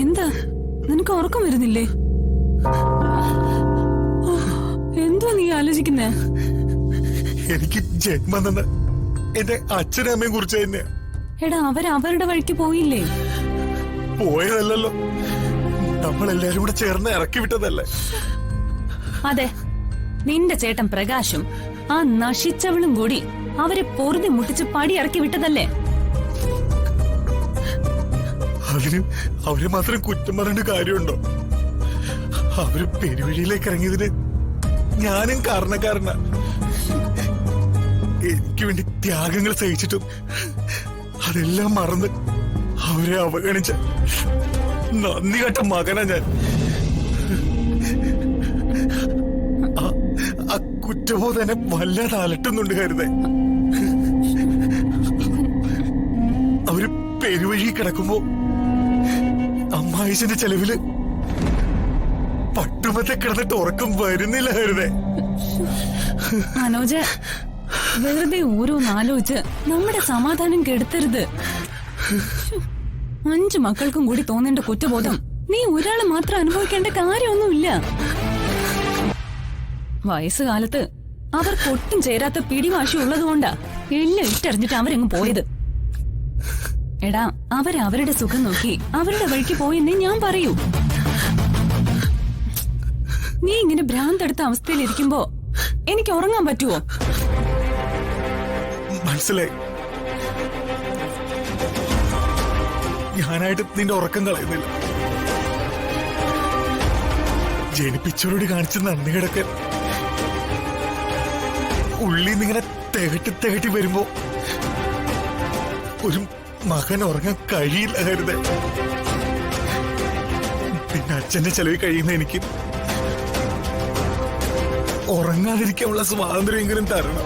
എന്താ നിനക്ക് ഉറക്കം വരുന്നില്ലേ? എന്തോ നീ ആലോചിക്കുന്നേ? എനിക്ക് ജന്മം തന്ന എന്റെ അച്ഛനും അമ്മയും കുറിച്ച് തന്നെയാ. എടാ അവരുടെ വഴിക്ക് പോയില്ലേ? പോയതല്ലോ, നമ്മളെല്ലാരും കൂടെ ചേർന്ന് ഇറക്കി വിട്ടതല്ലേ. അതെ, നിന്റെ ചേട്ടൻ പ്രകാശും ആ നശിച്ചവളും കൂടി അവരെ പൊറുതി മുട്ടിച്ച് പടി ഇറക്കി വിട്ടതല്ലേ. അതിന് അവരെ മാത്രം കുറ്റം പറഞ്ഞ കാര്യമുണ്ടോ? അവര് പെരുവഴിയിലേക്ക് ഇറങ്ങിയതിന് ഞാനും കാരണക്കാരനാ. എനിക്ക് വേണ്ടി ത്യാഗങ്ങൾ സഹിച്ചിട്ടും അതെല്ലാം മറന്ന് അവരെ അവഗണിച്ച നന്ദി കെട്ട മകനാ ഞാൻ. ആ കുറ്റബോധം എന്നെ വല്ലാതെ അലട്ടുന്നുണ്ട് കരുതേ. അവര് പെരുവഴി കിടക്കുമ്പോ അമ്മായിച്ചന്റെ ചെലവില് പട്ടുമത്തെ കിടന്നിട്ട് ഉറക്കം വരുന്നില്ല കരുതേ. മനോജ്, വെറുതെ ഓരോന്നാലോചിച്ച് നമ്മുടെ സമാധാനം കെടുത്തരുത്. 5 മക്കൾക്കും കൂടി തോന്നേണ്ട കുറ്റബോധം നീ ഒരാള് മാത്രം അനുഭവിക്കേണ്ട കാര്യമൊന്നുമില്ല. വയസ്സുകാലത്ത് അവർക്കൊട്ടും ചേരാത്ത പിടിവാശി ഉള്ളതുകൊണ്ടാ എല്ലാം ഇട്ടെറിഞ്ഞിട്ട് അവരെങ്ങ് പോയത്. എടാ, അവരവരുടെ സുഖം നോക്കി അവരുടെ വഴിക്ക് പോയെന്നേ ഞാൻ പറയൂ. നീ ഇങ്ങനെ ഭ്രാന്തെടുത്ത അവസ്ഥയിലിരിക്കുമ്പോ എനിക്ക് ഉറങ്ങാൻ പറ്റുമോ? മനസ്സിലായി. ഞാനായിട്ട് നിന്റെ ഉറക്കം കളയുന്നില്ല. ജനിപ്പിച്ചവരോട് കാണിച്ച നന്ദി കിടക്കാൻ ഉള്ളിന്നിങ്ങനെ തികട്ടി വരുമ്പോ ഒരു മകൻ ഉറങ്ങാൻ കഴിയില്ല കരുതേ. പിന്നെ അച്ഛന്റെ ചെലവിൽ കഴിയുന്ന എനിക്ക് ഉറങ്ങാതിരിക്കാനുള്ള സ്വാതന്ത്ര്യമെങ്കിലും തരണം.